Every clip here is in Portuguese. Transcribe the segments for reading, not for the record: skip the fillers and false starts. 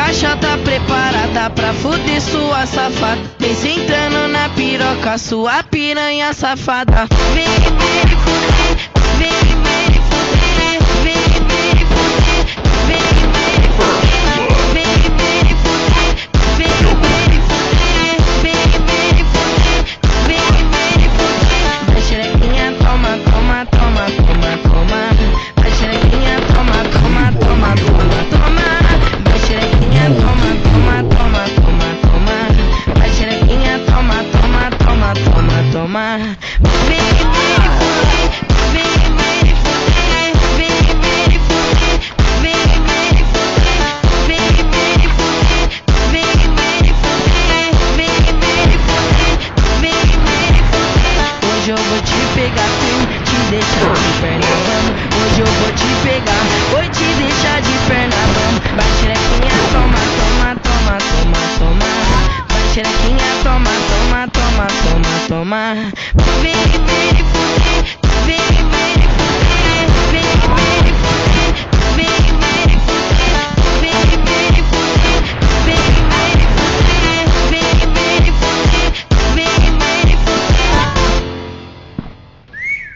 caixa tá preparada pra fuder sua safada. Vem sentando na piroca, sua piranha safada. Vem me fuder, vem me fuder, vem me fuder, vem me fuder, vem me fuder, vem me fuder, vem me fuder, vem me fuder. Vai xerequinha, toma, toma, toma, toma, toma. Vai xerequinha, toma, toma, toma, toma, toma. Vai xerequinha, toma, toma, toma, toma, toma. Vai xerequinha, toma, toma, toma, toma, toma. Vem me fuder, vem me fuder, vem me fuder, vem me fuder, vem me fuder, vem me fuder, vem me fuder, vem me fuder. Hoje eu vou te pegar, te deixar de perna bamba. Hoje eu vou te pegar, vou te deixar de perna bamba. Vai xerequinha, toma, toma, toma, toma, toma. Vai xerequinha, toma, toma, toma, toma, toma. Vem me fuder, vem me fuder, vem me fuder, vem me fuder, vem me fuder, vem me fuder, vem me fuder, vem me fuder.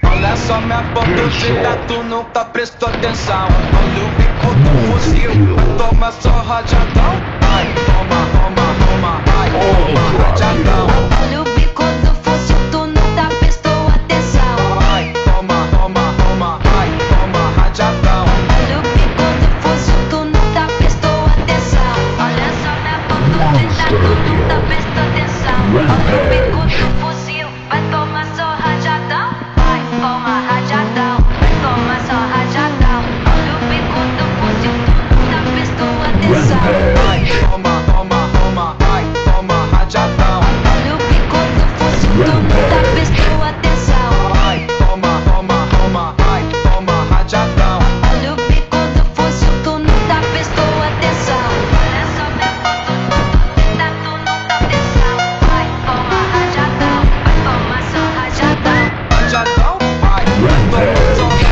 Olha só minha bambuzeira, tu nunca prestou atenção. Olha o bico do fuzil, vai tomar só rajadão. Ai, toma, toma, toma, ai, toma, rajadão. Olha o bico do fuzil, tu nunca prestou atenção. Ai, toma, toma, toma, ai, toma, rajadão. Olha o bico do fuzil, tu nunca prestou atenção. Olha só minha bambuzeira, tu nunca prestou atenção. Olha o bico do fuzil, vai tomar só rajadão. Vai, toma rajadão, vai tomar só rajadão. Olha o bico do fuzil, tu nunca prestou atenção. Ai, toma, toma, toma, ai, toma, rajadão. Olha o bico do fuzil, tu nunca prestou atenção. Ai, toma, toma, toma, ai, toma, rajadão. Olha o bico do fuzil, tu nunca prestou atenção. Olha só minha bambuzeira, tu nunca atenção. Vai, toma rajadão, vai tomar só rajadão. Rajadão, ai, toma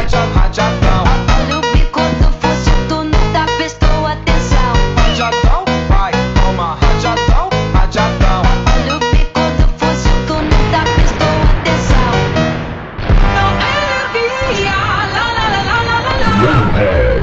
só rajadão. Olha o bico do fuzil, tu nunca prestou atenção. Rajadão, ai, toma, rajadão, rajadão. Olha o bico do fuzil, tu nunca prestou atenção. Não energia, la la la la la la la. Rampage.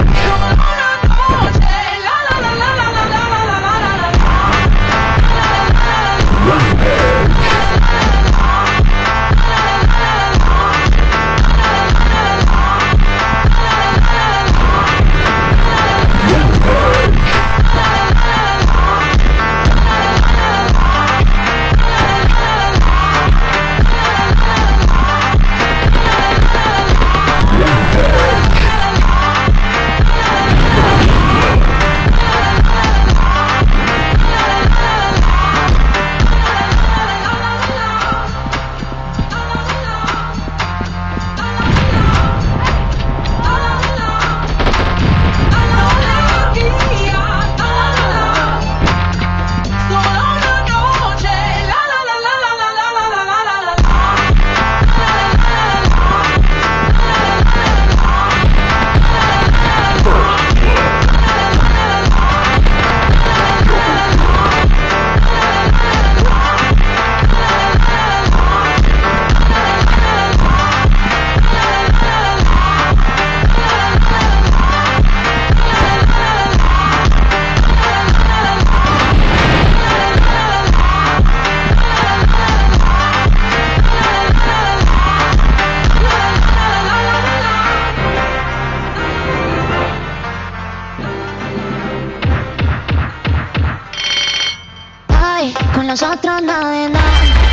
Nosotros nada de nada.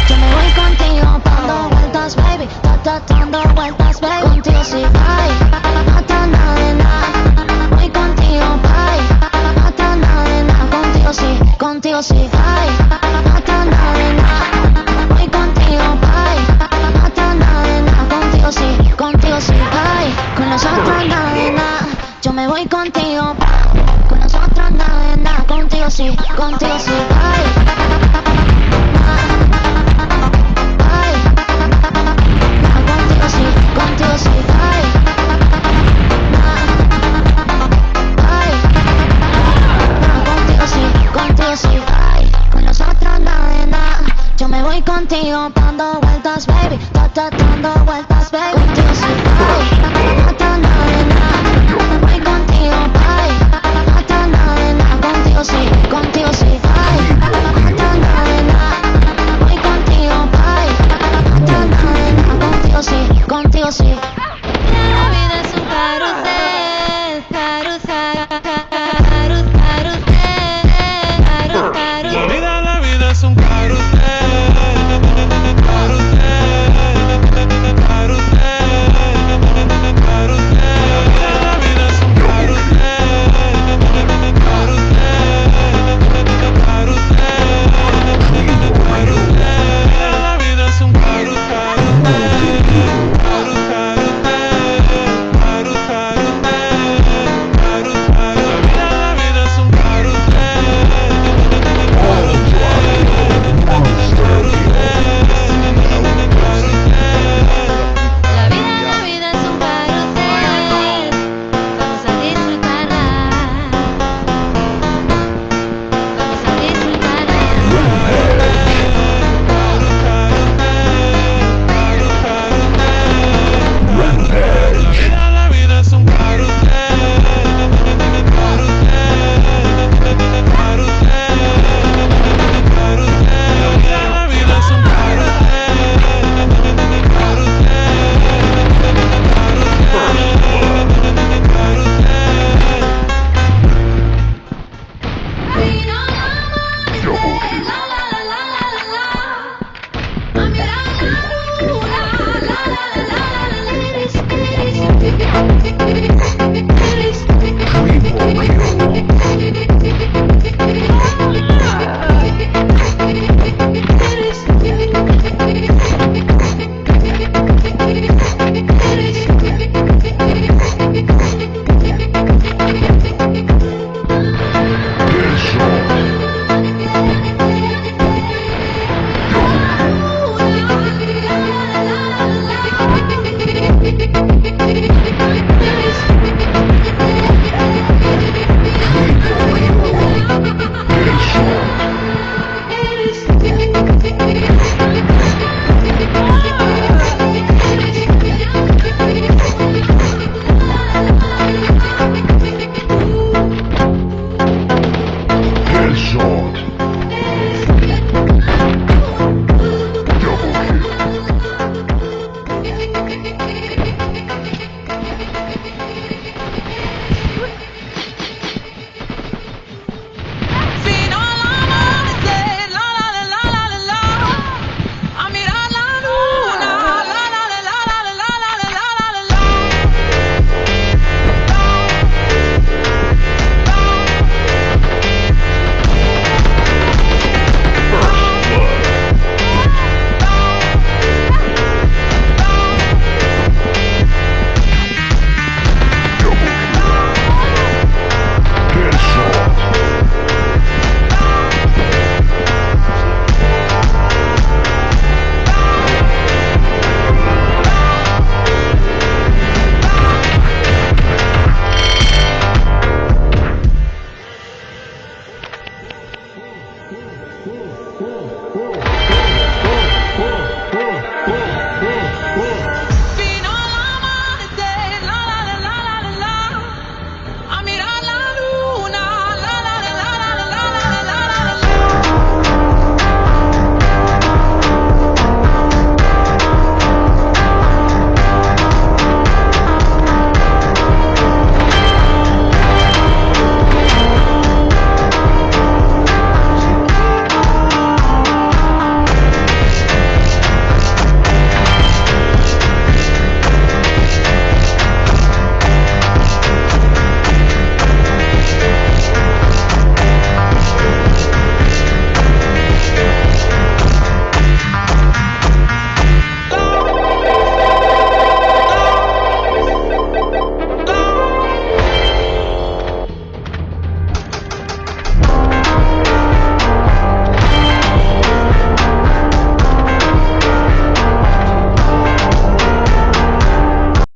Yo me voy contigo dando vueltas, baby. Dando vueltas, baby. Contigo sí, ay. No está nada de nada. Voy contigo, ay. No está nada de nada. Contigo sí, ay. No está nada de nada. Voy contigo, ay. No está nada de nada. Contigo sí, ay. Con nosotros nada de nada. Yo me voy contigo. Con nosotros nada de nada. Contigo sí, ay. vueltas, baby. Dando vueltas, baby. Contigo sí, ay. Mata nada. Voy contigo, ay. Mata nada. Contigo sí, ay. Mata nada. Voy contigo, ay. Mata nada. Contigo sí.